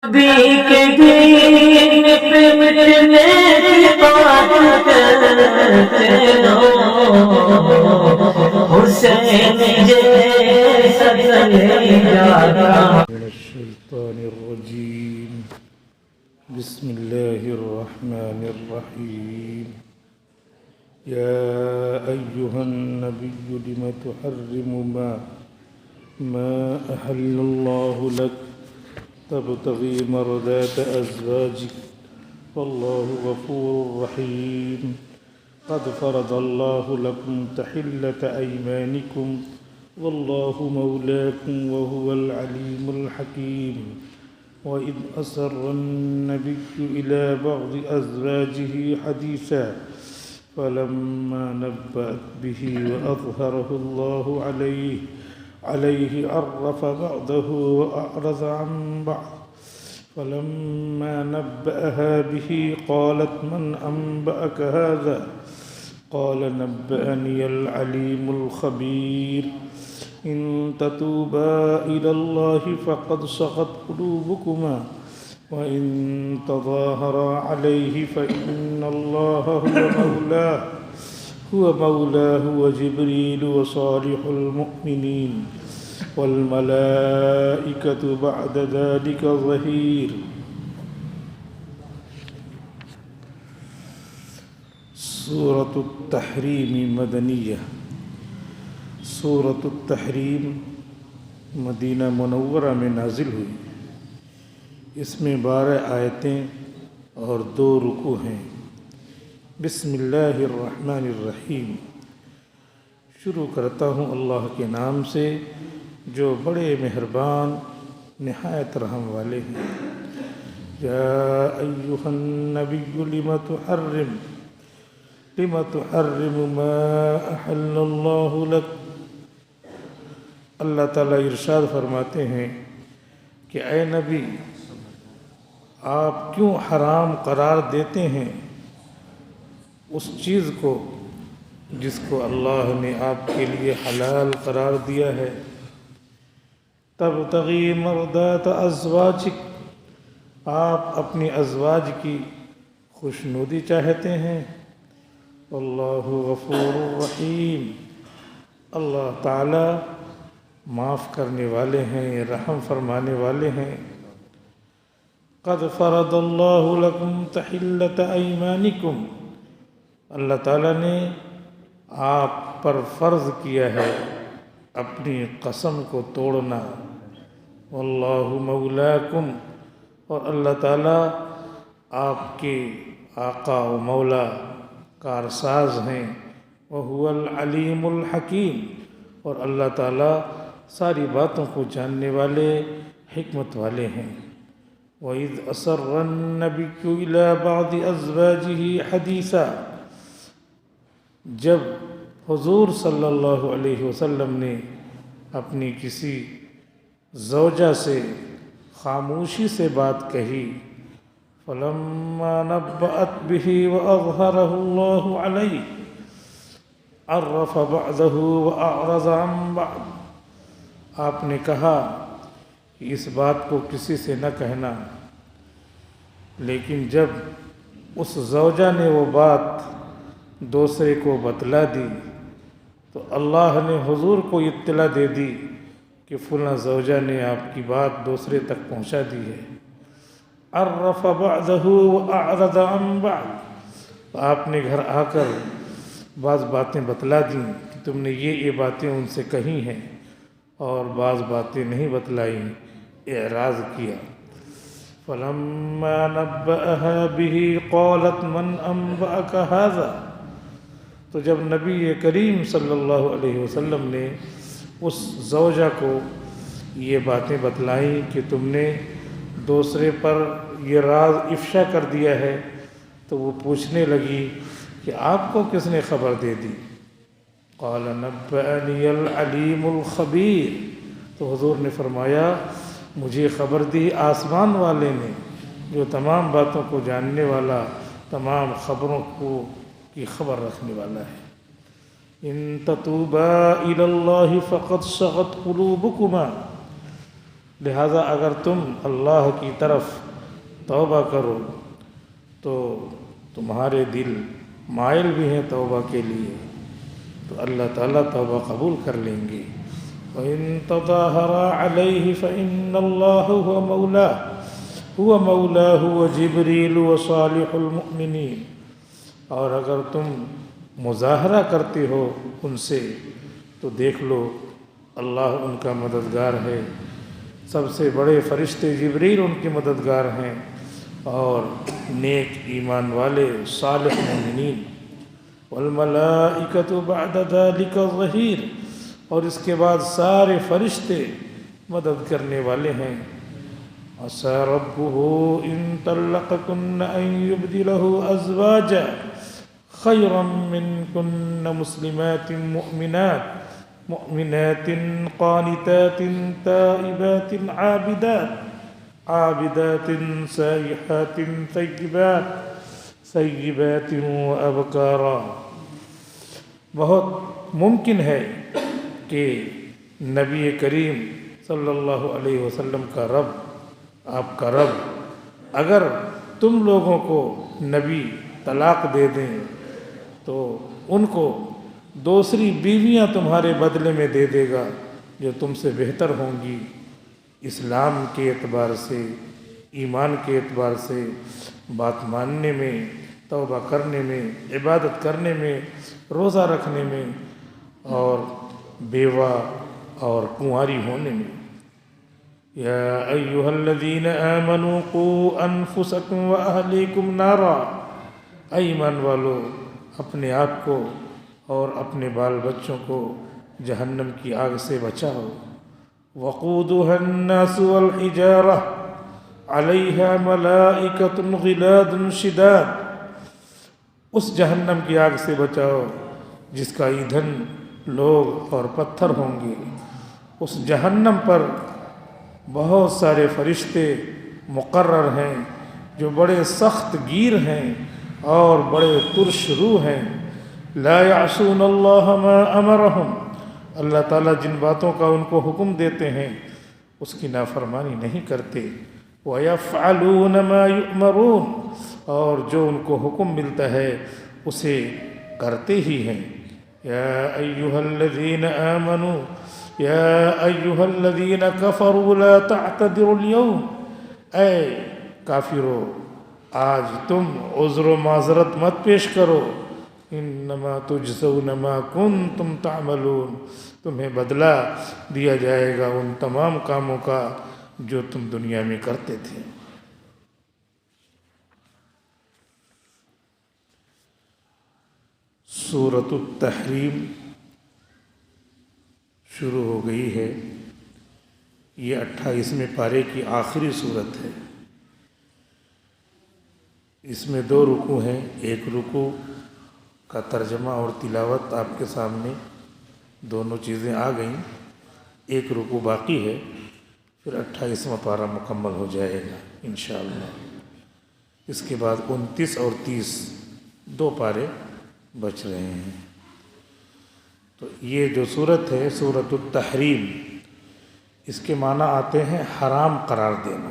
نبی کے دین پہ مٹنے کی بات کرتے رہو، حسین جیسا کلیجا من الشیطان الرجیم بسم اللہ الرحمن الرحیم یا ایہا النبی لم تحرم ما احل اللہ لک تبتغی مرضات ازواجک واللہ غفور رحیم قد فرض اللہ لکم تحلة ایمانکم واللہ مولاکم وهو العلیم الحکیم وإذ أسر النبي إلى بعض أزواجه حديثا فلما نبأت به وأظهره الله عليه عرف بعضه وأعرض عن بعض فلما نبأها به قالت من أنبأك هذا قال نبأني العليم الخبير إن تتوبا إلى الله فقد صغت قلوبكما وإن تظاهرا عليه فإن الله هو مولاه وجبريل وصالح المؤمنين والملائكة بعد ذلك ظهير. سورة التحریم مدنیہ. سورة التحریم مدینہ منورہ میں نازل ہوئی. اس میں 12 آیتیں اور 2 رکوع ہیں. بسم اللہ الرحمن الرحیم. شروع کرتا ہوں اللہ کے نام سے جو بڑے مہربان نہایت رحم والے ہیں. یا ایہا النبی لم تحرم ما احل اللہ لک. اللہ تعالیٰ ارشاد فرماتے ہیں کہ اے نبی آپ کیوں حرام قرار دیتے ہیں اس چیز کو جس کو اللہ نے آپ کے لیے حلال قرار دیا ہے. تبتغی مرضات ازواجک، آپ اپنی ازواج کی خوشنودی چاہتے ہیں. اللہ غفور رحیم، اللہ تعالی معاف کرنے والے ہیں، رحم فرمانے والے ہیں. قد فرض اللہ لکم تحلة ایمانکم، اللہ تعالیٰ نے آپ پر فرض کیا ہے اپنی قسم کو توڑنا. واللہ مولاکم، اور اللہ تعالیٰ آپ کے آقا و مولا کارساز ہیں. وہو العلیم الحکیم، اور اللہ تعالیٰ ساری باتوں کو جاننے والے حکمت والے ہیں. وَإِذْ أَسَرَّ النَّبِيُّ إِلَى بَعْضِ أَزْوَاجِهِ حَدِيثًا، جب حضور صلی اللہ علیہ وسلم نے اپنی کسی زوجہ سے خاموشی سے بات کہی. فَلَمَّا نَبَّأَتْ بِهِ وَأَظْهَرَهُ اللَّهُ عَلَيْهِ عَرَّفَ بَعْضَهُ وَأَعْرَضَ عَنْ بَعْضٍ. آپ نے کہا کہ اس بات کو کسی سے نہ کہنا، لیکن جب اس زوجہ نے وہ بات دوسرے کو بتلا دی تو اللہ نے حضور کو اطلاع دے دی کہ فلاں زوجہ نے آپ کی بات دوسرے تک پہنچا دی ہے. عرف بعضہ واعرض عن بعض، آپ نے گھر آ کر بعض باتیں بتلا دیں کہ تم نے یہ باتیں ان سے کہی ہیں، اور بعض باتیں نہیں بتلائیں، اعراض کیا. فلما نبأها به قالت من أنبأك هذا، تو جب نبی کریم صلی اللہ علیہ وسلم نے اس زوجہ کو یہ باتیں بتلائیں کہ تم نے دوسرے پر یہ راز افشا کر دیا ہے، تو وہ پوچھنے لگی کہ آپ کو کس نے خبر دے دی. قال نبأني العلیم الخبیر، تو حضور نے فرمایا مجھے خبر دی آسمان والے نے جو تمام باتوں کو جاننے والا، تمام خبروں کی خبر رکھنے والا ہے. ان تتوبا الی اللہ فقد صغت قلوبکما، لہذا اگر تم اللہ کی طرف توبہ کرو تو تمہارے دل مائل بھی ہیں توبہ کے لیے، تو اللہ تعالیٰ توبہ قبول کر لیں گے۔ وَإِن تَظَاهَرَا عَلَيْهِ فَإِنَّ اللَّهَ هُوَ مَوْلَاهُ وَجِبْرِيلُ وَصَالِحُ الْمُؤْمِنِينَ، اور اگر تم مظاہرہ کرتے ہو ان سے تو دیکھ لو اللہ ان کا مددگار ہے، سب سے بڑے فرشتے جبریل ان کے مددگار ہیں، اور نیک ایمان والے صالح مومنین۔ والملائکۃ بعد ذلک ظہیر، اور اس کے بعد سارے فرشتے مدد کرنے والے ہیں۔ عسى ربه إن طلقكن أن يبدله أزواجا خيرا منكن مسلمات مؤمنات قانتات تائبات عابدات سائحات ثيبات وأبكارا۔ بہت ممکن ہے کہ نبی کریم صلی اللہ علیہ وسلم کا رب، آپ کا رب، اگر تم لوگوں کو نبی طلاق دے دیں تو ان کو دوسری بیویاں تمہارے بدلے میں دے دے گا جو تم سے بہتر ہوں گی، اسلام کے اعتبار سے، ایمان کے اعتبار سے، بات ماننے میں، توبہ کرنے میں، عبادت کرنے میں، روزہ رکھنے میں، اور بیوہ اور کنواری ہونے میں۔ یا ایہا الذین آمنوا قوا انفسکم واہلیکم نارا، اے ایمان والو اپنے آپ کو اور اپنے بال بچوں کو جہنم کی آگ سے بچاؤ۔ وقودها الناس والحجارہ علیہا ملائکۃ غلاد شداد، اس جہنم کی آگ سے بچاؤ جس کا ایندھن لوگ اور پتھر ہوں گے۔ اس جہنم پر بہت سارے فرشتے مقرر ہیں جو بڑے سخت گیر ہیں اور بڑے ترش روح ہیں۔ لا یعصون اللہ ما امرہم، اللہ تعالیٰ جن باتوں کا ان کو حکم دیتے ہیں اس کی نافرمانی نہیں کرتے۔ وَيَفْعَلُونَ مَا يُؤْمَرُونَ، اور جو ان کو حکم ملتا ہے اسے کرتے ہی ہیں۔ یا ایہا الذین آمنوا یا ایہا الذین کفروا لا تعتذروا اليوم، اے کافرو آج تم عذر و معذرت مت پیش کرو۔ انما تجزون ما کنتم تعملون، تمہیں بدلہ دیا جائے گا ان تمام کاموں کا جو تم دنیا میں کرتے تھے۔ سورۃ التحریم شروع ہو گئی ہے۔ یہ 28ویں پارے کی آخری صورت ہے۔ اس میں 2 رکوع ہیں، ایک رکوع کا ترجمہ اور تلاوت آپ کے سامنے دونوں چیزیں آ گئیں، ایک رکوع باقی ہے، پھر 28واں پارہ مکمل ہو جائے گا انشاءاللہ۔ اس کے بعد 29 اور 30 2 پارے بچ رہے ہیں۔ تو یہ جو صورت ہے سورۃ التحریم، اس کے معنی آتے ہیں حرام قرار دینا۔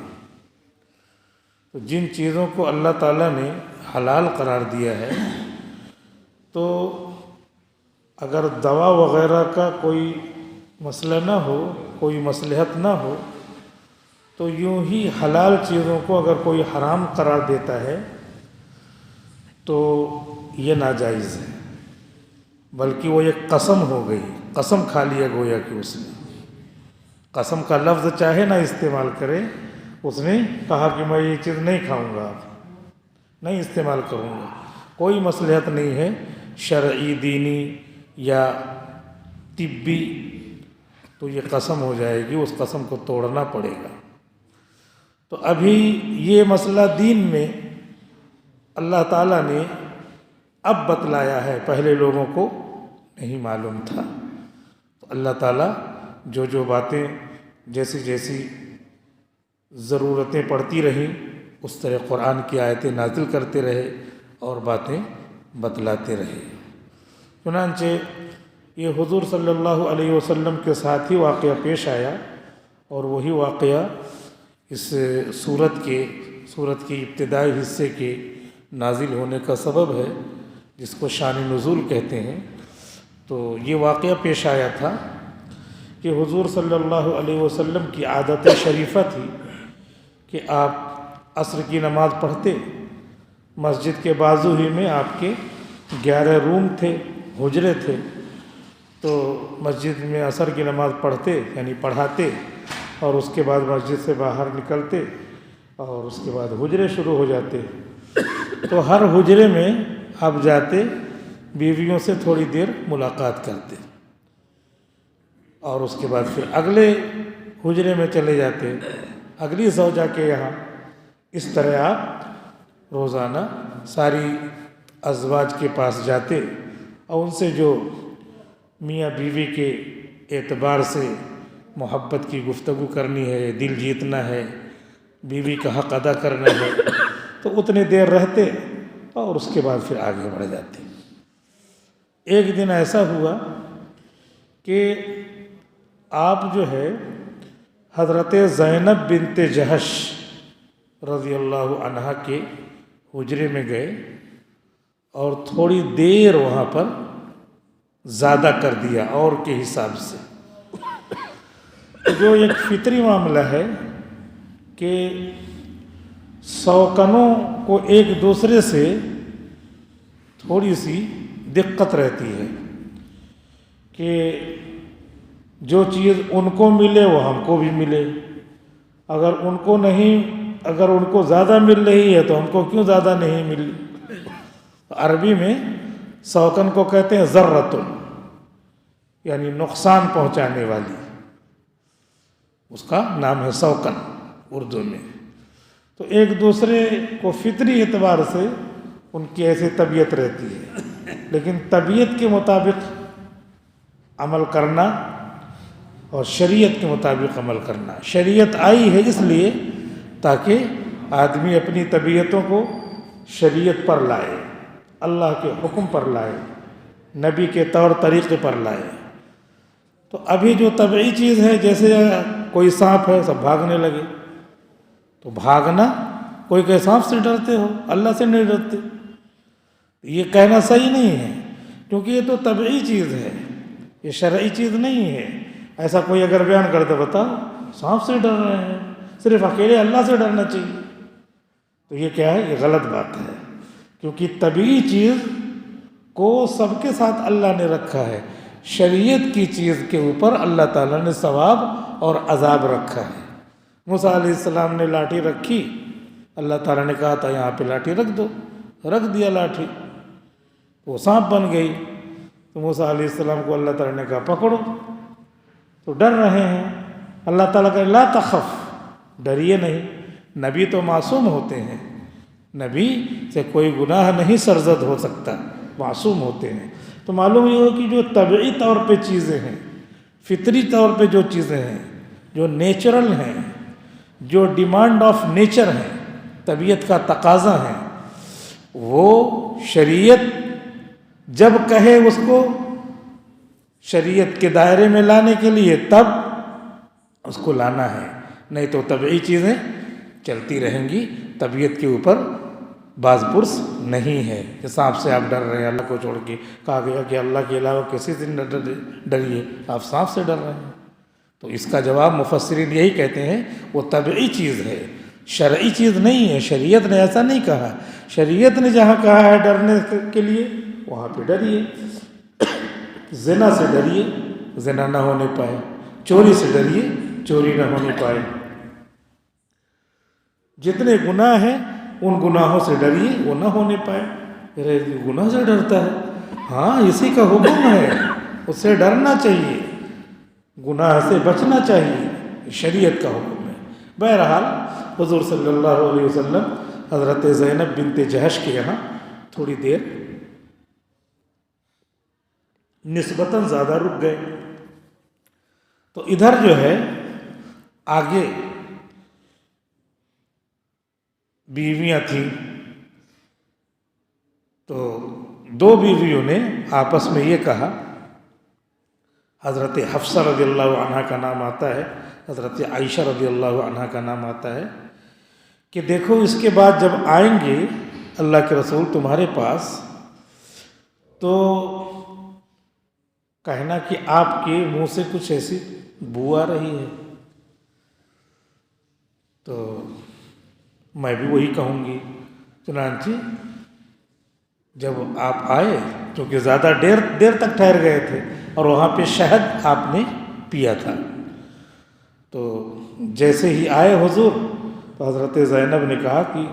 تو جن چیزوں کو اللہ تعالیٰ نے حلال قرار دیا ہے، تو اگر دوا وغیرہ کا کوئی مسئلہ نہ ہو، کوئی مصلحت نہ ہو، تو یوں ہی حلال چیزوں کو اگر کوئی حرام قرار دیتا ہے تو یہ ناجائز ہے، بلکہ وہ ایک قسم ہو گئی، قسم کھا لیا گویا کہ اس نے۔ قسم کا لفظ چاہے نہ استعمال کرے، اس نے کہا کہ میں یہ چیز نہیں کھاؤں گا، نہیں استعمال کروں گا، کوئی مصلحت نہیں ہے شرعی، دینی یا طبی، تو یہ قسم ہو جائے گی، اس قسم کو توڑنا پڑے گا۔ تو ابھی یہ مسئلہ دین میں اللہ تعالیٰ نے اب بتلایا ہے، پہلے لوگوں کو نہیں معلوم تھا۔ تو اللہ تعالیٰ جو باتیں جیسی جیسی ضرورتیں پڑتی رہیں اس طرح قرآن کی آیتیں نازل کرتے رہے اور باتیں بتلاتے رہے۔ چنانچہ یہ حضور صلی اللہ علیہ وسلم کے ساتھ ہی واقعہ پیش آیا، اور وہی واقعہ اس سورت کے ابتدائی حصے کے نازل ہونے کا سبب ہے، جس کو شان نزول کہتے ہیں۔ تو یہ واقعہ پیش آیا تھا کہ حضور صلی اللہ علیہ وسلم کی عادت شریفہ تھی کہ آپ عصر کی نماز پڑھتے، مسجد کے بازو ہی میں آپ کے 11 روم تھے، حجرے تھے، تو مسجد میں عصر کی نماز پڑھتے یعنی پڑھاتے، اور اس کے بعد مسجد سے باہر نکلتے اور اس کے بعد حجرے شروع ہو جاتے۔ تو ہر حجرے میں آپ جاتے، بیویوں سے تھوڑی دیر ملاقات کرتے، اور اس کے بعد پھر اگلے حجرے میں چلے جاتے، اگلی زوجہ کے یہاں۔ اس طرح آپ روزانہ ساری ازواج کے پاس جاتے اور ان سے جو میاں بیوی کے اعتبار سے محبت کی گفتگو کرنی ہے، دل جیتنا ہے، بیوی کا حق ادا کرنا ہے، تو اتنی دیر رہتے اور اس کے بعد پھر آگے بڑھ جاتے۔ ایک دن ایسا ہوا کہ آپ جو ہے حضرت زینب بنت جہش رضی اللہ عنہا کے حجرے میں گئے اور تھوڑی دیر وہاں پر زیادہ کر دیا اور کے حساب سے۔ جو ایک فطری معاملہ ہے کہ سوکنوں کو ایک دوسرے سے تھوڑی سی دقت رہتی ہے کہ جو چیز ان کو ملے وہ ہم کو بھی ملے، اگر ان کو زیادہ مل رہی ہے تو ہم کو کیوں زیادہ نہیں ملی۔ عربی میں سوکن کو کہتے ہیں ذرۃ، یعنی نقصان پہنچانے والی، اس کا نام ہے سوکن اردو میں۔ تو ایک دوسرے کو فطری اعتبار سے ان کی ایسی طبیعت رہتی ہے، لیکن طبیعت کے مطابق عمل کرنا اور شریعت کے مطابق عمل کرنا۔ شریعت آئی ہے اس لیے تاکہ آدمی اپنی طبیعتوں کو شریعت پر لائے، اللہ کے حکم پر لائے، نبی کے طور طریقے پر لائے۔ تو ابھی جو طبعی چیز ہے، جیسے کوئی سانپ ہے سب بھاگنے لگے، تو بھاگنا، کوئی کہ سانپ سے ڈرتے ہو، اللہ سے نہیں ڈرتے، یہ کہنا صحیح نہیں ہے، کیونکہ یہ تو طبعی چیز ہے، یہ شرعی چیز نہیں ہے۔ ایسا کوئی اگر بیان کرتے بتاؤ سانپ سے ڈر رہے ہیں، صرف اکیلے اللہ سے ڈرنا چاہیے، تو یہ کیا ہے؟ یہ غلط بات ہے، کیونکہ طبعی چیز کو سب کے ساتھ اللہ نے رکھا ہے، شریعت کی چیز کے اوپر اللہ تعالیٰ نے ثواب اور عذاب رکھا ہے۔ موسیٰ علیہ السلام نے لاٹھی رکھی، اللہ تعالیٰ نے کہا تھا یہاں پہ لاٹھی رکھ دو، رکھ دیا لاٹھی، وہ سانپ بن گئی۔ تو موسیٰ علیہ السلام کو اللہ تعالیٰ نے کہا پکڑو، تو ڈر رہے ہیں۔ اللہ تعالیٰ کہا لا تخف، ڈریے نہیں، نبی تو معصوم ہوتے ہیں، نبی سے کوئی گناہ نہیں سرزد ہو سکتا، معصوم ہوتے ہیں۔ تو معلوم یہ ہو کہ جو طبعی طور پہ چیزیں ہیں، فطری طور پہ جو چیزیں ہیں، جو نیچرل ہیں، جو ڈیمانڈ آف نیچر ہیں، طبیعت کا تقاضا ہے، وہ شریعت جب کہے اس کو شریعت کے دائرے میں لانے کے لیے تب اس کو لانا ہے، نہیں تو طبعی چیزیں چلتی رہیں گی، طبیعت کے اوپر باز پرس نہیں ہے۔ کہ سانپ سے آپ ڈر رہے ہیں، اللہ کو چھوڑ کے کہا گیا کہ اللہ کے علاوہ کسی سے نہ ڈریے، آپ سانپ سے ڈر رہے ہیں۔ تو اس کا جواب مفسرین یہی کہتے ہیں وہ طبعی چیز ہے، شرعی چیز نہیں ہے۔ شریعت نے ایسا نہیں کہا، شریعت نے جہاں کہا ہے ڈرنے کے لیے وہاں پہ ڈریے۔ زنا سے ڈریے، زنا نہ ہونے پائے، چوری سے ڈریے، چوری نہ ہونے پائے، جتنے گناہ ہیں ان گناہوں سے ڈریے وہ نہ ہونے پائے۔ ارے گناہ سے ڈرتا ہے، ہاں اسی کا حکم ہے، اس سے ڈرنا چاہیے، گناہ سے بچنا چاہیے، شریعت کا حکم ہے۔ بہرحال حضور صلی اللہ علیہ وسلم حضرت زینب بنت جہش کے یہاں تھوڑی دیر نسبتاً زیادہ رک گئے۔ تو ادھر جو ہے آگے بیویاں تھیں، تو دو بیویوں نے آپس میں یہ کہا حضرت حفصہ رضی اللہ عنہ کا نام آتا ہے، حضرت عائشہ رضی اللہ عنہ کا نام آتا ہے کہ دیکھو اس کے بعد جب آئیں گے اللہ کے رسول تمہارے پاس تو کہنا کہ آپ کے منہ سے کچھ ایسی بو آ رہی ہے، تو میں بھی وہی کہوں گی۔ چنانچہ جب آپ آئے، کیونکہ زیادہ دیر تک ٹھہر گئے تھے اور وہاں پہ شہد آپ نے پیا تھا، تو جیسے ہی آئے حضور تو حضرت زینب نے کہا کہ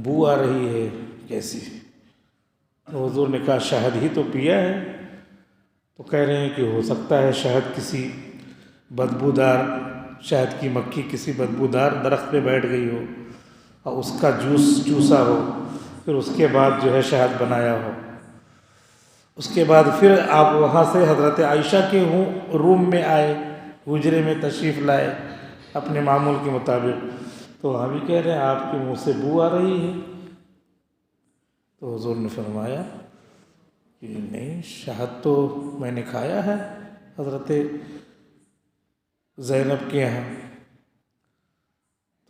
بو آ رہی ہے کیسی؟ تو حضور نے کہا شہد ہی تو پیا ہے۔ تو کہہ رہے ہیں کہ ہو سکتا ہے شہد کسی بدبودار، شہد کی مکھی کسی بدبودار درخت پہ بیٹھ گئی ہو اور اس کا جوس چوسا ہو، پھر اس کے بعد جو ہے شہد بنایا ہو۔ اس کے بعد پھر آپ وہاں سے حضرت عائشہ کے روم میں آئے، حجرے میں تشریف لائے اپنے معمول کے مطابق، تو وہاں بھی کہہ رہے ہیں آپ کے منہ سے بو آ رہی ہے۔ تو حضور نے فرمایا کہ نہیں، شہد تو میں نے کھایا ہے حضرت زینب کے یہاں۔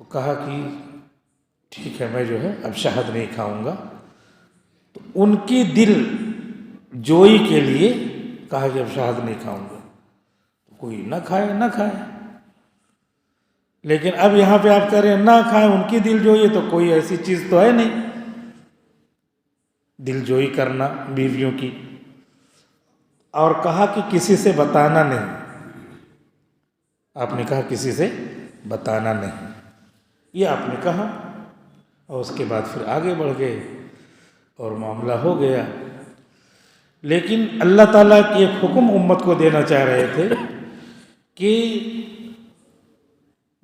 تو کہا کہ ٹھیک ہے، میں جو ہے اب شہد نہیں کھاؤں گا۔ تو ان کی دل جوئی کے لیے کہا کہ اب شہد نہیں کھاؤں گا، تو کوئی نہ کھائے نہ کھائے۔ لیکن اب یہاں پہ آپ کہہ رہے ہیں نہ کھائیں، ان کی دل جوئی، تو کوئی ایسی چیز تو ہے نہیں دل جوئی کرنا بیویوں کی۔ اور کہا کہ کسی سے بتانا نہیں، آپ نے کہا کسی سے بتانا نہیں، یہ آپ نے کہا، اور اس کے بعد پھر آگے بڑھ گئے اور معاملہ ہو گیا۔ لیکن اللہ تعالیٰ کی ایک حکم امت کو دینا چاہ رہے تھے کہ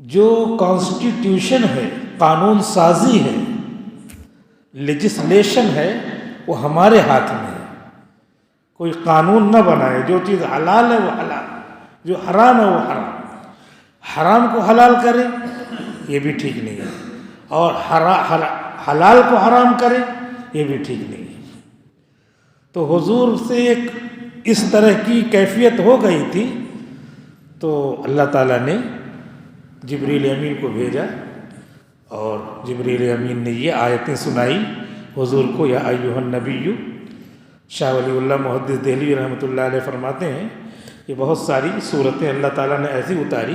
جو کانسٹیٹیوشن ہے، قانون سازی ہے، لیجسلیشن ہے، وہ ہمارے ہاتھ میں ہے۔ کوئی قانون نہ بنائے، جو چیز حلال ہے وہ حلال، جو حرام ہے وہ حرام، حرام کو حلال کرے یہ بھی ٹھیک نہیں ہے، اور حلال کو حرام کرے یہ بھی ٹھیک نہیں ہے۔ تو حضور سے ایک اس طرح کی کیفیت ہو گئی تھی، تو اللہ تعالیٰ نے جبریل امین کو بھیجا، اور جبریل امین نے یہ آیتیں سنائی حضور کو۔ یا ایھا النبی، شاہ ولی اللہ محدث دہلوی رحمۃ اللہ علیہ فرماتے ہیں کہ بہت ساری صورتیں اللہ تعالیٰ نے ایسی اتاری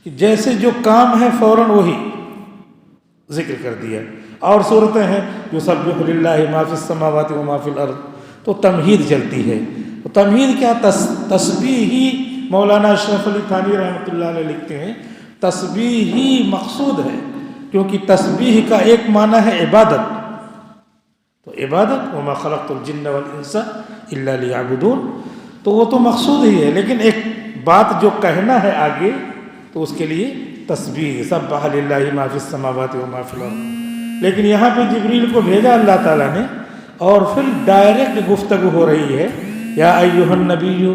کہ جیسے جو کام ہے فوراً وہی ذکر کر دیا، اور صورتیں ہیں یسبح للہ ما فی السماوات و ما فی الارض، تو تمہید چلتی ہے۔ تو تمہید کیا؟ تسبیح ہی مولانا اشرف علی تھانوی رحمۃ اللہ علیہ لکھتے ہیں تسبیح ہی مقصود ہے، کیونکہ تسبیح کا ایک معنی ہے عبادت، تو عبادت وما خلقت الجن والانس الا لیعبدون، تو وہ تو مقصود ہی ہے، لیکن ایک بات جو کہنا ہے آگے تو اس کے لیے تسبیح، سبح للہ ما فی السماوات و ما فی الارض۔ لیکن یہاں پہ جبریل کو بھیجا اللہ تعالیٰ نے، اور پھر ڈائریکٹ گفتگو ہو رہی ہے، یا ایھا النبی،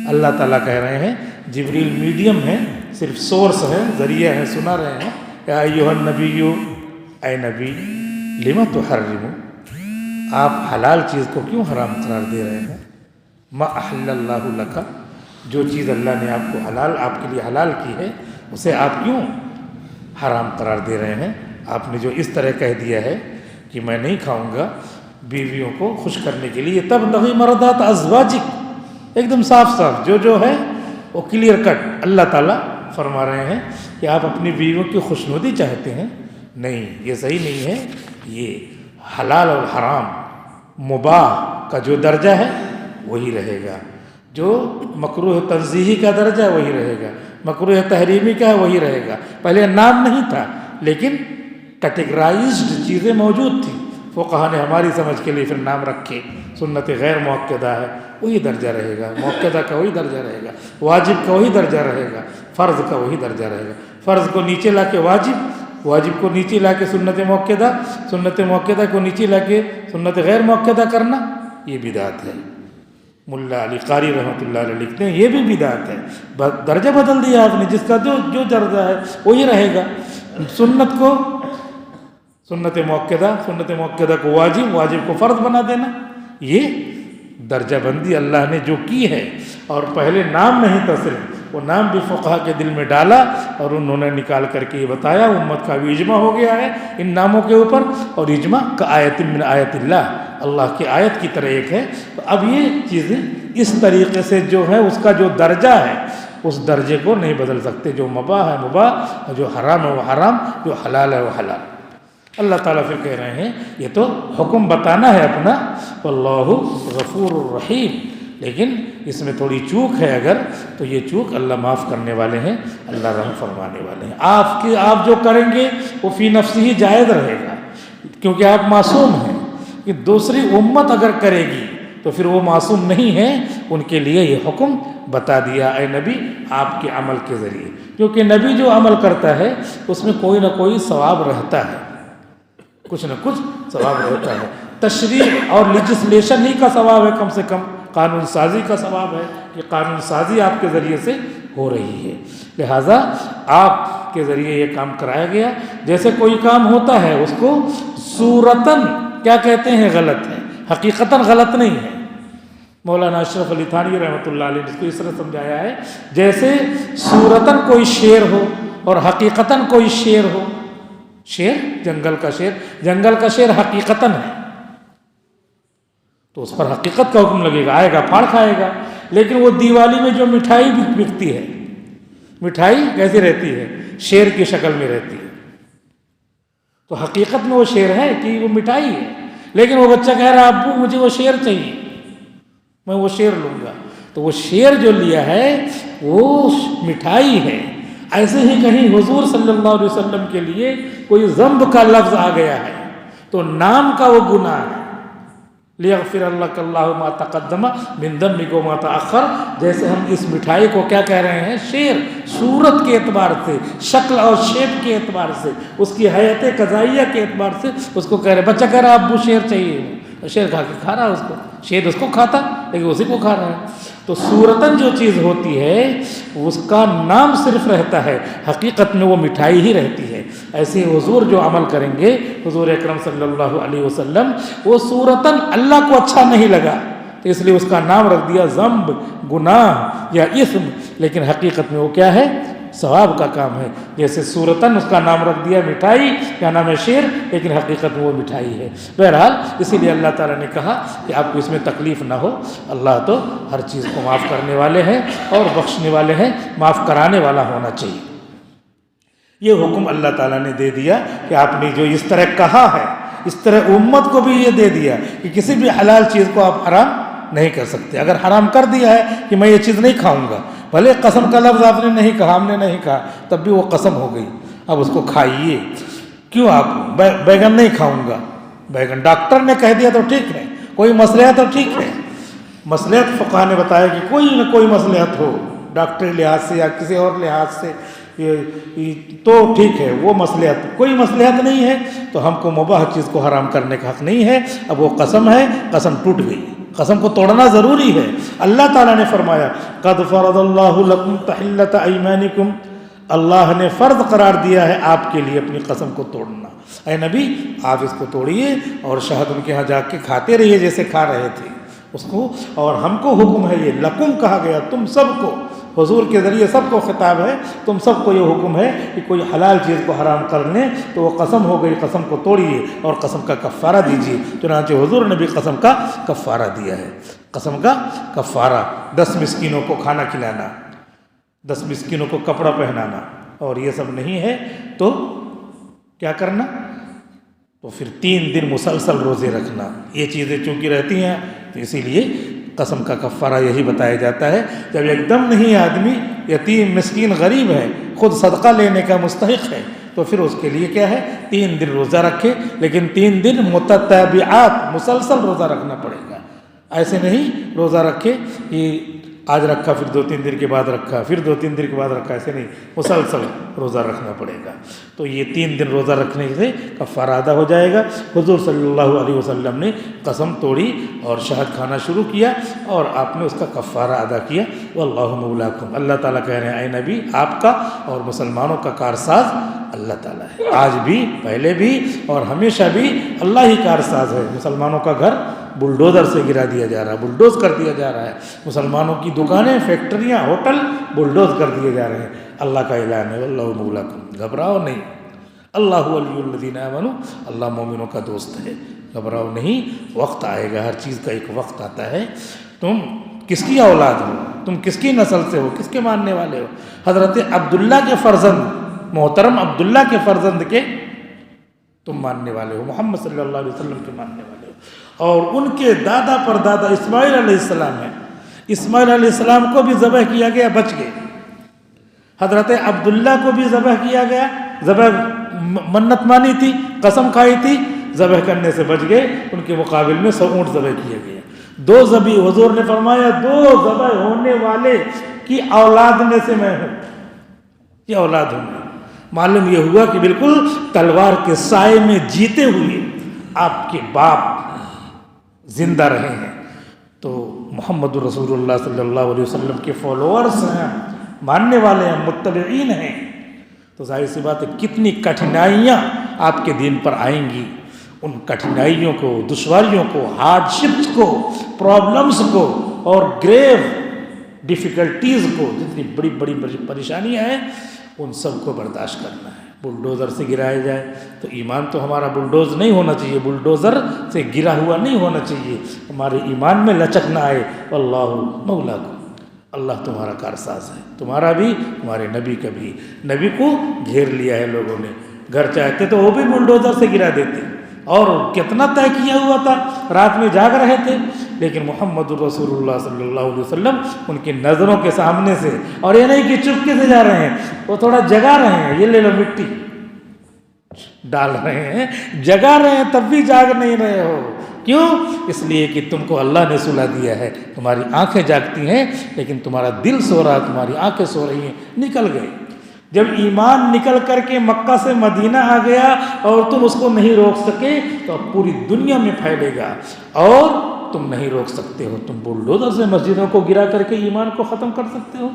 اللہ تعالیٰ کہہ رہے ہیں، جبریل میڈیم ہے، صرف سورس ہے، ذریعہ ہے، سنا رہے ہیں، یا ایھا النبی، اے نبی، لم تحرم، آپ حلال چیز کو کیوں حرام قرار دے رہے ہیں؟ ما احل اللہ لک، جو چیز اللہ نے آپ کو حلال، آپ کے لیے حلال کی ہے، اسے آپ کیوں حرام قرار دے رہے ہیں؟ آپ نے جو اس طرح کہہ دیا ہے کہ میں نہیں کھاؤں گا، بیویوں کو خوش کرنے کے لیے، تبتغی مرضات ازواجک، ایک دم صاف صاف جو ہے وہ کلیئر کٹ اللہ تعالیٰ فرما رہے ہیں کہ آپ اپنی بیویوں کی خوشنودی چاہتے ہیں، نہیں، یہ صحیح نہیں ہے۔ یہ حلال اور حرام، مباح کا جو درجہ ہے وہی رہے گا، جو مکروہ تنزیہی کا درجہ ہے وہی رہے گا، مکروہ تحریمی کا ہے وہی رہے گا۔ پہلے نام نہیں تھا، لیکن کیٹیگرائزڈ چیزیں موجود تھیں، فقہا نے ہماری سمجھ کے لیے پھر نام رکھے۔ سنت غیر موقدہ ہے، وہی درجہ رہے گا، موقدہ کا وہی درجہ رہے گا، واجب کا وہی درجہ رہے گا، فرض کا وہی درجہ رہے گا۔ فرض کو نیچے لا کے واجب، واجب کو نیچے لا کے سنت موقدہ، سنت موقدہ کو نیچے لا کے سنت غیر موقدہ کرنا، یہ بدعت ہے۔ ملا علی قاری رحمۃ اللہ علیہ لکھتے ہیں یہ بھی بدعت ہے، درجہ بدل دیا آپ نے، جس کا جو درجہ ہے وہی رہے گا۔ سنت کو سنت موقدہ، سنت موقدہ کو واجب، واجب کو فرض بنا دینا، یہ درجہ بندی اللہ نے جو کی ہے، اور پہلے نام نہیں تھا صرف، وہ نام بھی فقہا کے دل میں ڈالا اور انہوں نے نکال کر کے یہ بتایا، امت کا بھی اجماع ہو گیا ہے ان ناموں کے اوپر، اور اجماع کا آیت من آیت اللہ کی آیت کی طرح ایک ہے۔ تو اب یہ چیزیں اس طریقے سے جو ہے اس کا جو درجہ ہے اس درجے کو نہیں بدل سکتے، جو مباح ہے مباح، جو حرام ہے وہ حرام، جو حلال ہے وہ حلال۔ اللہ تعالیٰ پھر کہہ رہے ہیں یہ تو حکم بتانا ہے اپنا، واللہ غفور الرحیم، لیکن اس میں تھوڑی چوک ہے اگر، تو یہ چوک اللہ معاف کرنے والے ہیں، اللہ رحم فرمانے والے ہیں۔ آپ جو کریں گے وہ فی نفس ہی جائز رہے گا، کیونکہ آپ معصوم ہیں، کہ دوسری امت اگر کرے گی تو پھر وہ معصوم نہیں ہیں، ان کے لیے یہ حکم بتا دیا اے نبی آپ کے عمل کے ذریعے، کیونکہ نبی جو عمل کرتا ہے اس میں کوئی نہ کوئی ثواب رہتا ہے، کچھ نہ کچھ ثواب رہتا ہے۔ تشریع اور لیجسلیشن ہی کا ثواب ہے، کم سے کم قانون سازی کا ثواب ہے کہ قانون سازی آپ کے ذریعے سے ہو رہی ہے، لہٰذا آپ کے ذریعے یہ کام کرایا گیا۔ جیسے کوئی کام ہوتا ہے اس کو صورتاً کیا کہتے ہیں غلط ہے، حقیقتاً غلط نہیں ہے۔ مولانا اشرف علی تھانوی رحمۃ اللہ علیہ نے اس کو اس طرح سمجھایا ہے، جیسے صورتاً کوئی شیر ہو اور حقیقتاً کوئی شیر ہو، شیر جنگل کا شیر، جنگل کا شیر حقیقتاً ہے تو اس پر حقیقت کا حکم لگے گا، آئے گا پھاڑ کھائے گا۔ لیکن وہ دیوالی میں جو مٹھائی بکتی ہے، مٹھائی کیسی رہتی ہے؟ شیر کی شکل میں رہتی ہے، تو حقیقت میں وہ شیر ہے کہ وہ مٹھائی ہے، لیکن وہ بچہ کہہ رہا ابو مجھے وہ شیر چاہیے، میں وہ شیر لوں گا، تو وہ شیر جو لیا ہے وہ مٹھائی ہے۔ ایسے ہی کہیں حضور صلی اللہ علیہ وسلم کے لیے کوئی ذنب کا لفظ آ گیا ہے تو نام کا وہ گناہ ہے، لیغفر اللہ اللہ ما تقدم من ذنبک وما تأخر، جیسے ہم اس مٹھائی کو کیا کہہ رہے ہیں؟ شیر، صورت کے اعتبار سے، شکل اور شیپ کے اعتبار سے، اس کی حیات قضائیہ کے اعتبار سے اس کو کہہ رہے ہیں۔ بچہ کہہ رہا ابو شیر چاہیے، شیر کھا کے کھا رہا ہے اس کو، شیر اس کو کھاتا لیکن اسی کو کھا رہا ہے۔ تو صورتاً جو چیز ہوتی ہے اس کا نام صرف رہتا ہے، حقیقت میں وہ مٹھائی ہی رہتی ہے۔ ایسے حضور جو عمل کریں گے، حضور اکرم صلی اللہ علیہ وسلم، وہ صورتاً اللہ کو اچھا نہیں لگا تو اس لیے اس کا نام رکھ دیا ذنب، گناہ یا اثم، لیکن حقیقت میں وہ کیا ہے؟ ثواب کا کام ہے۔ جیسے صورتاً اس کا نام رکھ دیا مٹھائی، کیا نام ہے؟ شیر، لیکن حقیقت میں وہ مٹھائی ہے۔ بہرحال اسی لیے اللہ تعالیٰ نے کہا کہ آپ کو اس میں تکلیف نہ ہو، اللہ تو ہر چیز کو معاف کرنے والے ہیں اور بخشنے والے ہیں، معاف کرانے والا ہونا چاہیے۔ یہ حکم اللہ تعالیٰ نے دے دیا کہ آپ نے جو اس طرح کہا ہے، اس طرح امت کو بھی یہ دے دیا کہ کسی بھی حلال چیز کو آپ حرام نہیں کر سکتے۔ اگر حرام کر دیا ہے کہ میں یہ چیز نہیں کھاؤں گا، بھلے قسم کا لفظ آپ نے نہیں کہا، ہم نے نہیں کہا، تب بھی وہ قسم ہو گئی، اب اس کو کھائیے۔ کیوں آپ بیگن نہیں کھاؤں گا؟ بیگن ڈاکٹر نے کہہ دیا تو ٹھیک ہے، کوئی مصلحت تو ٹھیک ہے، مصلحت فقہ نے بتایا کہ کوئی نہ کوئی مصلحت ہو، ڈاکٹری لحاظ سے یا کسی اور لحاظ سے تو ٹھیک ہے، وہ مصلحت، کوئی مصلحت نہیں ہے تو ہم کو مباح چیز کو حرام کرنے کا حق نہیں ہے۔ اب وہ قسم ہے، قسم ٹوٹ گئی، قسم کو توڑنا ضروری ہے۔ اللہ تعالیٰ نے فرمایا قد فرض اللہ لکم تحلۃ ایمانکم، اللہ نے فرض قرار دیا ہے آپ کے لیے اپنی قسم کو توڑنا۔ اے نبی آپ اس کو توڑیے اور شہد ان کے ہاں جا کے کھاتے رہیے جیسے کھا رہے تھے اس کو، اور ہم کو حکم ہے، یہ لکم کہا گیا تم سب کو، حضور کے ذریعے سب کو خطاب ہے، تم سب کو یہ حکم ہے کہ کوئی حلال چیز کو حرام کر لیں تو وہ قسم ہو گئی، قسم کو توڑیے اور قسم کا کفارہ دیجیے۔ چنانچہ حضور نے بھی قسم کا کفارہ دیا ہے، قسم کا کفارہ 10 مسکینوں کو کھانا کھلانا، 10 مسکینوں کو کپڑا پہنانا، اور یہ سب نہیں ہے تو کیا کرنا؟ تو پھر 3 دن مسلسل روزے رکھنا۔ یہ چیزیں چونکہ رہتی ہیں تو اسی لیے قسم کا کفارہ یہی بتایا جاتا ہے۔ جب ایک دم نہیں آدمی یتیم مسکین غریب ہے، خود صدقہ لینے کا مستحق ہے، تو پھر اس کے لیے کیا ہے؟ 3 دن روزہ رکھے، لیکن 3 دن متتابعات، مسلسل روزہ رکھنا پڑے گا۔ ایسے نہیں روزہ رکھے کہ آج رکھا پھر 2-3 دن کے بعد رکھا، پھر 2-3 دن کے بعد رکھا، ایسے نہیں، مسلسل روزہ رکھنا پڑے گا۔ تو یہ 3 دن روزہ رکھنے سے کفارہ ادا ہو جائے گا۔ حضور صلی اللہ علیہ وسلم نے قسم توڑی اور شہد کھانا شروع کیا اور آپ نے اس کا کفارہ ادا کیا۔ واللہ مولاکم، اللہ تعالیٰ کہہ رہے ہیں اے نبی آپ کا اور مسلمانوں کا کارساز اللہ تعالیٰ ہے. آج بھی، پہلے بھی اور ہمیشہ بھی اللہ ہی کارساز ہے. مسلمانوں کا گھر بلڈوزر سے گرا دیا جا رہا ہے، بلڈوز کر دیا جا رہا ہے. مسلمانوں کی دکانیں، فیکٹریاں، ہوٹل بلڈوز کر دیے جا رہے ہیں. اللہ کا اعلان ہے واللہ مولاکم، گھبراؤ نہیں. اللہ ولی الذین آمنوا، اللہ مومنوں کا دوست ہے، گھبراؤ نہیں. وقت آئے گا، ہر چیز کا ایک وقت آتا ہے. تم کس کی اولاد ہو؟ تم کس کی نسل سے ہو؟ کس کے ماننے والے ہو؟ حضرت عبداللہ کے فرزند، محترم عبداللہ کے فرزند کے تم ماننے والے ہو، محمد صلی اللہ علیہ وسلم کے ماننے والے ہو. اور ان کے دادا پر دادا اسماعیل علیہ السلام ہیں. اسماعیل علیہ السلام کو بھی ذبح کیا گیا، بچ گئے. حضرت عبداللہ کو بھی ذبح کیا گیا، ذبح منت مانی تھی، قسم کھائی تھی، ذبح کرنے سے بچ گئے. ان کے مقابل میں 100 اونٹ ذبح کیا گیا. 2 ذبح، حضور نے فرمایا 2 ذبح ہونے والے کی اولاد میں سے میں ہوں، یہ اولاد ہوں. معلوم یہ ہوا کہ بالکل تلوار کے سائے میں جیتے ہوئے آپ کے باپ زندہ رہے ہیں. تو محمد رسول اللہ صلی اللہ علیہ وسلم کے فالوورز ہیں، ماننے والے ہیں، متبعین ہیں. تو ظاہر سی بات ہے کتنی کٹھنائیاں آپ کے دین پر آئیں گی. ان کٹھنائیوں کو، دشواریوں کو، ہارڈ شپس کو، پرابلمس کو اور گریو ڈیفیکلٹیز کو، جتنی بڑی بڑی پریشانیاں ہیں، ان سب کو برداشت کرنا ہے. بلڈوزر سے گرایا جائے تو ایمان تو ہمارا بلڈوز نہیں ہونا چاہیے، بلڈوزر سے گرا ہوا نہیں ہونا چاہیے. ہمارے ایمان میں لچک نہ آئے. واللہ مولاکم، اللہ تمہارا کارساز ہے، تمہارا بھی، تمہارے نبی کا بھی. نبی کو گھیر لیا ہے لوگوں نے. گھر چاہتے تو وہ بھی بلڈوزر سے گرا دیتے، اور کتنا طے کیا ہوا تھا، رات میں جاگ رہے تھے. لیکن محمد رسول اللہ صلی اللہ علیہ وسلم ان کی نظروں کے سامنے سے، اور یہ نہیں کہ چپکے سے جا رہے ہیں، وہ تھوڑا جگا رہے ہیں، یہ لے لو مٹی ڈال رہے ہیں، جگا رہے ہیں، تب بھی جاگ نہیں رہے ہو. کیوں؟ اس لیے کہ تم کو اللہ نے سلا دیا ہے. تمہاری آنکھیں جاگتی ہیں لیکن تمہارا دل سو رہا ہے، تمہاری آنکھیں سو رہی ہیں. نکل گئے. جب ایمان نکل کر کے مکہ سے مدینہ آ گیا اور تم اس کو نہیں روک سکے تو اب پوری دنیا میں پھیلے گا اور تم نہیں روک سکتے ہو. تم بلڈوزر سے مسجدوں کو گرا کر کے ایمان کو ختم کر سکتے ہو،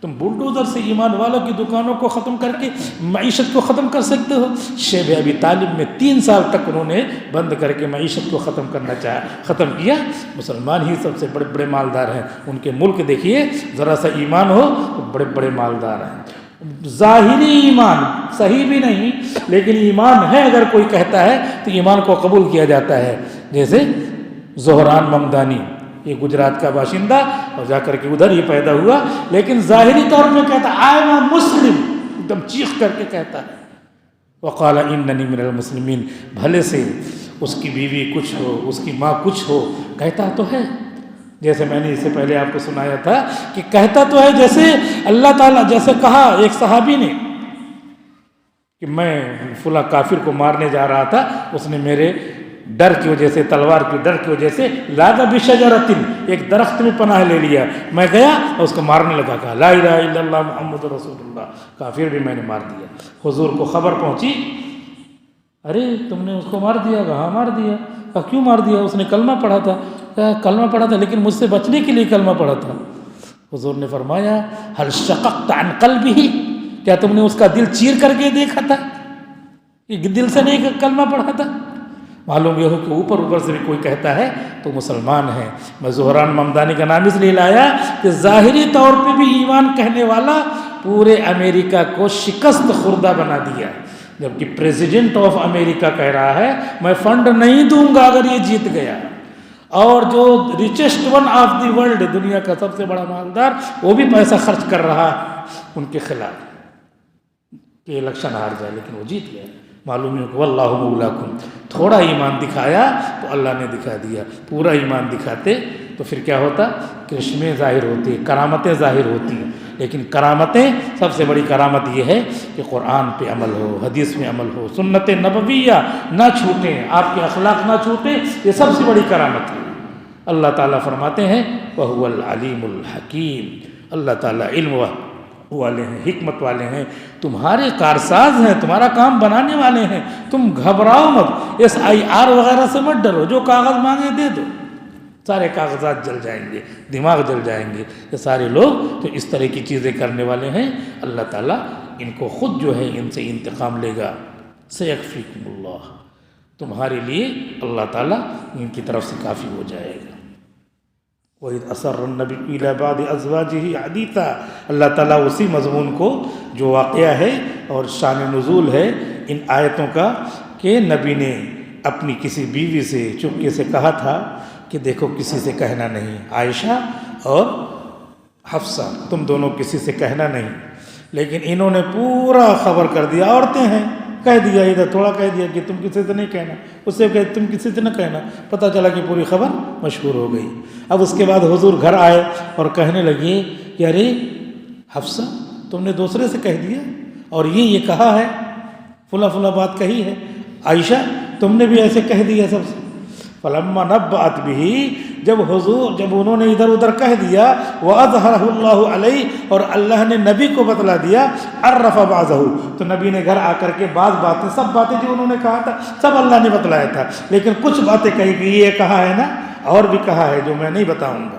تم بلڈوزر سے ایمان والوں کی دکانوں کو ختم کر کے معیشت کو ختم کر سکتے ہو. شیب ابی طالب میں 3 سال تک انہوں نے بند کر کے معیشت کو ختم کرنا چاہا، ختم کیا. مسلمان ہی سب سے بڑے بڑے مالدار ہیں. ان کے ملک دیکھیے، ذرا سا ایمان ہو تو بڑے بڑے مالدار ہیں. ظاہری ایمان صحیح بھی نہیں، لیکن ایمان ہے اگر کوئی کہتا ہے تو ایمان کو قبول کیا جاتا ہے. جیسے زہران ممدانی، یہ گجرات کا باشندہ اور جا کر کے ادھر ہی پیدا ہوا، لیکن ظاہری طور میں کہتا آئی ایم مسلم، ایک دم چیخ کر کے کہتا ہے. وقال اننی من المسلمین، بھلے سے اس کی بیوی کچھ ہو، اس کی ماں کچھ ہو، کہتا تو ہے. جیسے میں نے اس سے پہلے آپ کو سنایا تھا کہ کہتا تو ہے، جیسے اللہ تعالیٰ جیسے کہا ایک صحابی نے کہ میں فلاں کافر کو مارنے جا رہا تھا، اس نے میرے ڈر کی وجہ سے، تلوار کی ڈر کی وجہ سے لاذ بشجرۃ، ایک درخت میں پناہ لے لیا. میں گیا اور اس کو مارنے لگا، کہا لا الہ الا اللہ محمد رسول اللہ، کافر بھی میں نے مار دیا. حضور کو خبر پہنچی، ارے تم نے اس کو مار دیا؟ کہا مار دیا. کہا کیوں مار دیا؟ اس نے کلمہ پڑھا تھا. کہا کلمہ پڑھا تھا لیکن مجھ سے بچنے کے لیے کلمہ پڑھا تھا. حضور نے فرمایا هل شققت عن قلبه، کیا تم نے اس کا دل چیر کر کے دیکھا تھا؟ یہ دل سے نہیں کلمہ پڑھا تھا. معلوم یہ ہو کہ اوپر سے بھی کوئی کہتا ہے تو مسلمان ہے. میں زہران ممدانی کا نام اس لیے لایا کہ ظاہری طور پہ بھی ایمان کہنے والا پورے امریکہ کو شکست خوردہ بنا دیا، جبکہ پریزیڈنٹ آف امریکہ کہہ رہا ہے میں فنڈ نہیں دوں گا اگر یہ جیت گیا. اور جو richest one of the world, دنیا کا سب سے بڑا مالدار، وہ بھی پیسہ خرچ کر رہا ان کے خلاف کہ الیکشن ہار جائے، لیکن وہ جیت گیا. معلوم ہے کہ واللہ مولاکم. تھوڑا ایمان دکھایا تو اللہ نے دکھا دیا. پورا ایمان دکھاتے تو پھر کیا ہوتا؟ کرشمیں ظاہر ہوتی، کرامتیں ظاہر ہوتی ہیں. لیکن کرامتیں، سب سے بڑی کرامت یہ ہے کہ قرآن پہ عمل ہو، حدیث میں عمل ہو، سنت نبویہ نہ چھوٹیں، آپ کے اخلاق نہ چھوٹیں. یہ سب سے بڑی کرامت ہے. اللہ تعالیٰ فرماتے ہیں وَهُوَ الْعَلِيمُ الْحَكِيمُ، اللہ تعالیٰ علم والے ہیں، حکمت والے ہیں، تمہارے کارساز ہیں، تمہارا کام بنانے والے ہیں. تم گھبراؤ مت، SIR وغیرہ سے مت ڈرو. جو کاغذ مانگے دے دو، سارے کاغذات جل جائیں گے، دماغ جل جائیں گے. یہ سارے لوگ تو اس طرح کی چیزیں کرنے والے ہیں. اللہ تعالیٰ ان کو خود جو ہے ان سے انتقام لے گا. سیکفیکم اللہ، تمہارے لیے اللہ تعالیٰ ان کی طرف سے کافی ہو جائے گا. وَإِذْ أَسَرَّ النَّبِيُّ إِلَىٰ بَعْضِ أَزْوَاجِهِ حَدِيثًا، اللہ تعالیٰ اسی مضمون کو جو واقعہ ہے اور شان نزول ہے ان آیتوں کا کہ نبی نے اپنی کسی بیوی سے چپکے سے کہا تھا کہ دیکھو کسی سے کہنا نہیں، عائشہ اور حفصہ تم دونوں کسی سے کہنا نہیں. لیکن انہوں نے پورا خبر کر دیا، عورتیں ہیں، کہہ دیا، ادھر تھوڑا کہہ دیا کہ تم کسی سے نہیں کہنا، اس سے کہ تم کسی سے نہ کہنا، پتہ چلا کہ پوری خبر مشہور ہو گئی. اب اس کے بعد حضور گھر آئے اور کہنے لگے کہ ارے حفصہ تم نے دوسرے سے کہہ دیا اور یہ کہا ہے، فلاں فلاں بات کہی ہے، عائشہ تم نے بھی ایسے کہہ دیا سب سے. فلما نبأت به، جب انہوں نے ادھر ادھر کہہ دیا، وَأَظْهَرَهُ اللَّهُ عَلَيْهِ، اور اللہ نے نبی کو بتلا دیا، عَرَّفَ بَعْضَهُ، تو نبی نے گھر آ کر کے بعض باتیں، سب باتیں جو انہوں نے کہا تھا سب اللہ نے بتلایا تھا، لیکن کچھ باتیں کہی کہ یہ کہا ہے نا اور بھی کہا ہے جو میں نہیں بتاؤں گا.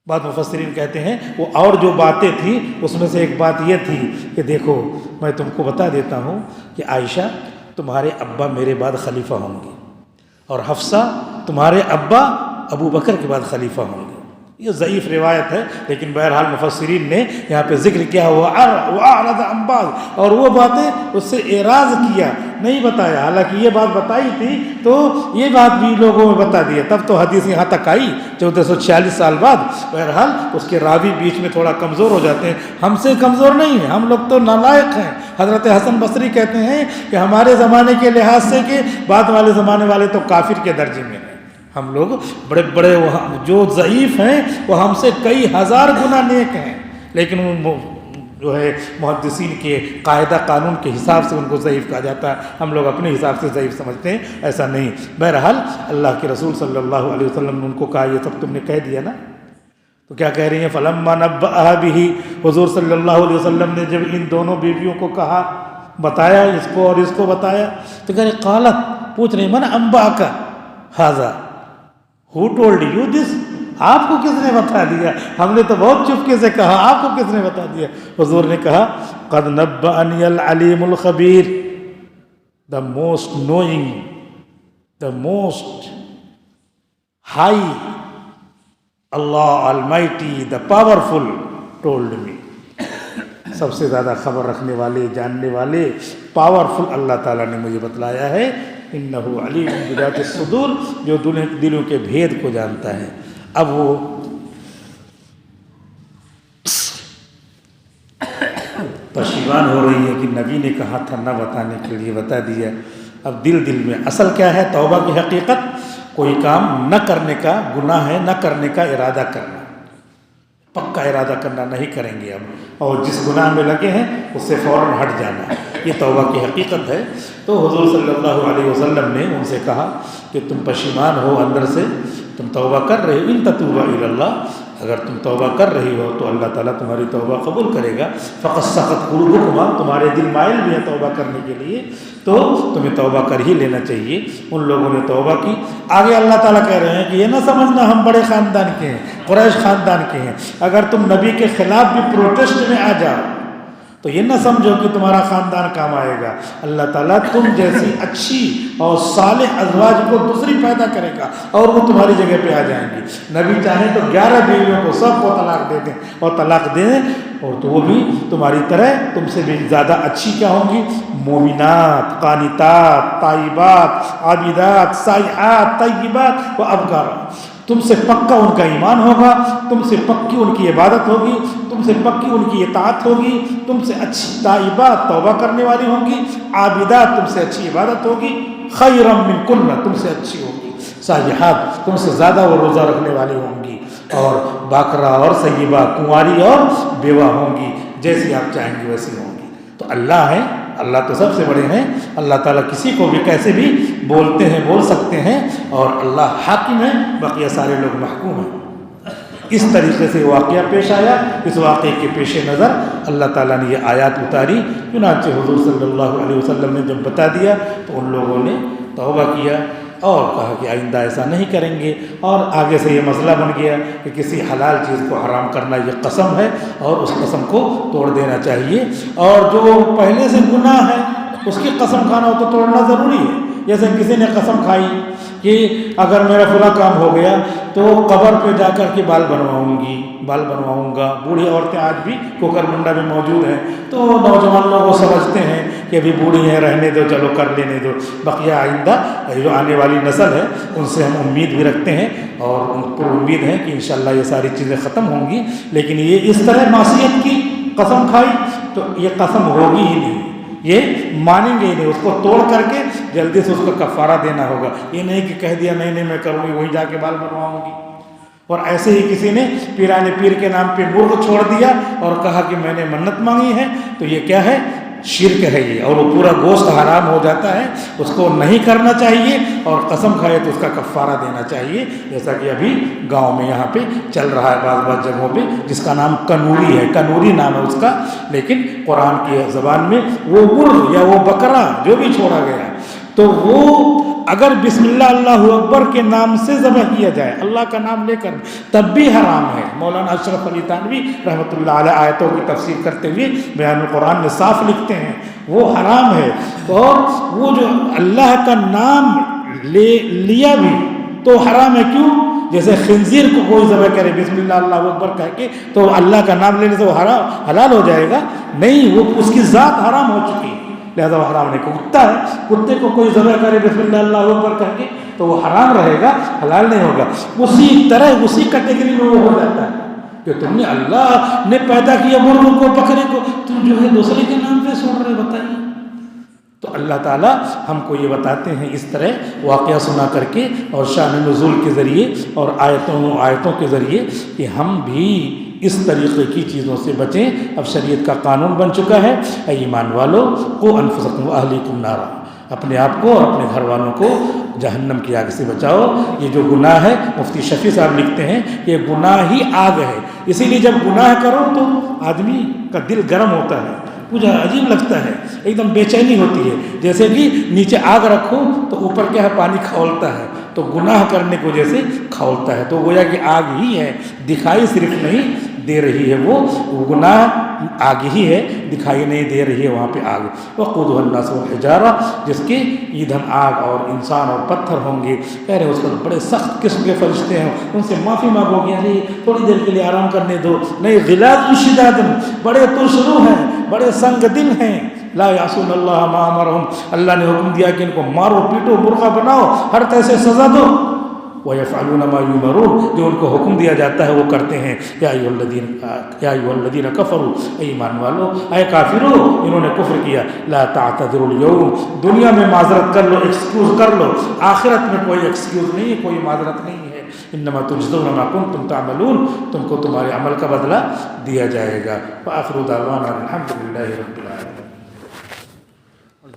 بعض مفسرین کہتے ہیں وہ اور جو باتیں تھیں اس میں سے ایک بات یہ تھی کہ دیکھو میں تم کو بتا دیتا ہوں کہ عائشہ تمہارے ابا میرے بعد خلیفہ ہوں گے اور حفصہ تمہارے ابا ابو بکر کے بعد خلیفہ ہوں گے. یہ ضعیف روایت ہے لیکن بہرحال مفسرین نے یہاں پہ ذکر کیا وَأَعْرَضَ عَنْ بَعْضٍ، اور وہ باتیں اس سے اعراض کیا، نہیں بتایا. حالانکہ یہ بات بتائی تھی تو یہ بات بھی لوگوں میں بتا دیا، تب تو حدیث یہاں تک آئی 1446 سال بعد. بہرحال اس کے راوی بیچ میں تھوڑا کمزور ہو جاتے ہیں، ہم سے کمزور نہیں ہیں، ہم لوگ تو نالائق ہیں. حضرت حسن بصری کہتے ہیں کہ ہمارے زمانے کے لحاظ سے کہ بعد والے زمانے والے تو کافر کے درجے میں ہیں، ہم لوگ بڑے بڑے جو ضعیف ہیں وہ ہم سے کئی ہزار گنا نیک ہیں، لیکن وہ جو ہے محدثین کے قاعدہ قانون کے حساب سے ان کو ضعیف کہا جاتا ہے، ہم لوگ اپنے حساب سے ضعیف سمجھتے ہیں، ایسا نہیں. بہرحال اللہ کے رسول صلی اللہ علیہ وسلم نے ان کو کہا یہ سب تم نے کہہ دیا نا، تو کیا کہہ رہی ہیں فلما نبأها به، حضور صلی اللہ علیہ وسلم نے جب ان دونوں بیویوں کو کہا، بتایا اس کو اور اس کو بتایا، تو کہہ رہے قالت، پوچھ رہے من انبأک ھذا، who told you this، آپ کو کس نے بتا دیا، ہم نے تو بہت چپکے سے کہا، آپ کو کس نے بتا دیا. حضور نے کہا قد نبأنی العلیم الخبیر، the most knowing، the most high Allah Almighty the powerful told me، سب سے زیادہ خبر رکھنے والے، جاننے والے، پاورفل اللہ تعالیٰ نے مجھے بتلایا ہے. انہو علیم بذات الصدور، جو دلوں کے بھید کو جانتا ہے. اب وہ پشیمان ہو رہی ہے کہ نبی نے کہا تھا نہ بتانے کے لیے بتا دیا. اب دل میں اصل کیا ہے، توبہ کی حقیقت کوئی کام نہ کرنے کا گناہ ہے، نہ کرنے کا ارادہ کرنا، پکا ارادہ کرنا نہیں کریں گے اب، اور جس گناہ میں لگے ہیں اس سے فوراً ہٹ جانا، یہ توبہ کی حقیقت ہے. تو حضور صلی اللہ علیہ وسلم نے ان سے کہا کہ تم پشیمان ہو اندر سے، تم توبہ کر رہے ہو، ان تتوبا الی اللہ، اگر تم توبہ کر رہی ہو تو اللہ تعالیٰ تمہاری توبہ قبول کرے گا. فقد سقط قلوبکما، تمہارے دل مائل بھی ہے توبہ کرنے کے لیے، تو تمہیں توبہ کر ہی لینا چاہیے. ان لوگوں نے توبہ کی. آگے اللہ تعالیٰ کہہ رہے ہیں کہ یہ نہ سمجھنا ہم بڑے خاندان کے ہیں، قریش خاندان کے ہیں، اگر تم نبی کے خلاف بھی پروٹیسٹ میں آ جاؤ تو یہ نہ سمجھو کہ تمہارا خاندان کام آئے گا. اللہ تعالیٰ تم جیسی اچھی اور صالح ازواج کو دوسری پیدا کرے گا اور وہ تمہاری جگہ پہ آ جائیں گی. نبی چاہیں تو 11 بیویوں کو سب کو طلاق دے دیں اور طلاق دیں، اور تو وہ بھی تمہاری طرح تم سے بھی زیادہ اچھی کیا ہوں گی، مومنات، قانتات، طائبات، عابدات، سائحات، طیبات و ابکارات. تم سے پکا ان کا ایمان ہوگا، تم سے پکی ان کی عبادت ہوگی، تم سے پکی ان کی اطاعت ہوگی، تم سے اچھی طائبات توبہ کرنے والی ہوں گی، عابدات تم سے اچھی عبادت ہوگی، خیرا من کن تم سے اچھی ہوگی، سائحات تم سے زیادہ وہ روزہ رکھنے والی ہوں گی، اور باکرہ اور سیبہ کنواری اور بیوہ ہوں گی، جیسی آپ چاہیں گے ویسی ہوں گی. تو اللہ ہے، اللہ تو سب سے بڑے ہیں. اللہ تعالیٰ کسی کو بھی کیسے بھی بولتے ہیں، بول سکتے ہیں، اور اللہ حاکم ہے، بقیہ سارے لوگ محکوم ہیں. اس طریقے سے واقعہ پیش آیا. اس واقعے کے پیش نظر اللہ تعالیٰ نے یہ آیات اتاری. چنانچہ حضور صلی اللہ علیہ وسلم نے جب بتا دیا تو ان لوگوں نے توبہ کیا. اور کہا کہ آئندہ ایسا نہیں کریں گے، اور آگے سے یہ مسئلہ بن گیا کہ کسی حلال چیز کو حرام کرنا یہ قسم ہے اور اس قسم کو توڑ دینا چاہیے، اور جو پہلے سے گناہ ہے اس کی قسم کھانا ہو تو توڑنا ضروری ہے۔ جیسے کسی نے قسم کھائی کہ اگر میرا فلاں کام ہو گیا تو قبر پہ جا کر کے بال بنواؤں گا۔ بوڑھی عورتیں آج بھی کوکر منڈا میں موجود ہیں، تو نوجوان لوگ وہ سمجھتے ہیں کہ ابھی بوڑھی ہیں، رہنے دو، چلو کر لینے دو، بقیہ آئندہ جو آنے والی نسل ہے ان سے ہم امید بھی رکھتے ہیں اور ان پر امید ہے کہ انشاءاللہ یہ ساری چیزیں ختم ہوں گی، لیکن یہ اس طرح معصیت کی قسم کھائی تو یہ قسم ہوگی ہی نہیں، یہ مانیں گے ہی نہیں، اس کو توڑ کر کے جلدی سے اس کو کفارہ دینا ہوگا۔ یہ نہیں کہ کہہ دیا نہیں میں کروں گی، وہیں جا کے بال بنواؤں گی۔ اور ایسے ہی کسی نے پیرانے پیر کے نام پہ مرغ چھوڑ دیا اور کہا کہ میں نے منت مانگی ہے، تو یہ کیا ہے؟ شرک ہے یہ، اور وہ پورا گوشت حرام ہو جاتا ہے، اس کو نہیں کرنا چاہیے، اور قسم کھائے تو اس کا کفارہ دینا چاہیے، جیسا کہ ابھی گاؤں میں یہاں پہ چل رہا ہے بعض جگہوں پہ، جس کا نام کنوری ہے، کنوری نام ہے اس کا، لیکن قرآن کی زبان میں وہ مرغ یا وہ بکرا جو بھی چھوڑا گیا تو وہ اگر بسم اللہ اللہ اکبر کے نام سے ذبح کیا جائے، اللہ کا نام لے کر، تب بھی حرام ہے۔ مولانا اشرف علی تھانوی رحمۃ اللہ علیہ آیتوں کی تفسیر کرتے ہوئے بیان القرآن میں صاف لکھتے ہیں وہ حرام ہے، اور وہ جو اللہ کا نام لیا بھی تو حرام ہے۔ کیوں؟ جیسے خنزیر کو کوئی ذبح کرے بسم اللہ اللہ اکبر کہہ کے تو اللہ کا نام لینے سے وہ حلال ہو جائے گا؟ نہیں، وہ اس کی ذات حرام ہو چکی ہے، لہذا وہ حرام نہیں۔ کتا ہے، کتے کو کوئی ذبح کرے بسم اللہ اللہ اکبر کہہ کے تو وہ حرام رہے گا، حلال نہیں ہوگا۔ اسی طرح اسی کیٹیگری میں وہ ہو جاتا ہے کہ تم نے اللہ نے پیدا کیا مرغ کو، بکرے کو، تم جو ہے دوسرے کے نام پہ سوڑ رہے، بتائیے۔ تو اللہ تعالیٰ ہم کو یہ بتاتے ہیں اس طرح واقعہ سنا کر کے اور شان نزول کے ذریعے اور آیتوں کے ذریعے کہ ہم بھی اس طریقے کی چیزوں سے بچیں۔ اب شریعت کا قانون بن چکا ہے، اے ایمان والو قوا انفسکم واہلیکم نارا، اپنے آپ کو اور اپنے گھر والوں کو جہنم کی آگ سے بچاؤ۔ یہ جو گناہ ہے، مفتی شفیع صاحب لکھتے ہیں کہ گناہ ہی آگ ہے، اسی لیے جب گناہ کرو تو آدمی کا دل گرم ہوتا ہے، مجھے عجیب لگتا ہے، ایک دم بے چینی ہوتی ہے، جیسے کہ نیچے آگ رکھو تو اوپر کیا ہے، پانی کھولتا ہے، تو گناہ کرنے کی وجہ سے کھولتا ہے، تو گویا کہ آگ ہی ہے، دکھائی صرف نہیں دے رہی ہے، وہ گناہ آگ ہی ہے، دکھائی نہیں دے رہی ہے وہاں پہ آگ۔ وقودها الناس والحجارہ، جس کے ایندھن آگ اور انسان اور پتھر ہوں گے۔ کہہ رہے اس پر بڑے سخت قسم کے فرشتے ہیں، ان سے معافی مانگو گے، ارے تھوڑی دیر کے لیے آرام کرنے دو، نہیں، غلاظ شداد، بڑے ترشرو ہیں، بڑے سنگ دل ہیں، لا یعصون اللہ ما امرہم، اللہ نے حکم دیا کہ ان کو مارو پیٹو، مرغا بناؤ، ہر طرح سے سزا دو، وَيَفْعَلُونَ مَا يُؤْمَرُونَ، جو ان کو حکم دیا جاتا ہے وہ کرتے ہیں۔ یا ایھا الذین کفروا، اے ایمان والو، اے کافرو، انہوں نے کفر کیا، لا تعتذروا اليوم، دنیا میں معذرت کر لو، ایکسکیوز کر لو، آخرت میں کوئی ایکسکیوز نہیں ہے، کوئی معذرت نہیں ہے۔ انما تجزون ما کنتم تعملون، تم کو تمہارے عمل کا بدلہ دیا جائے گا۔ وآخر دعوانا الحمد للہ رب العالمین۔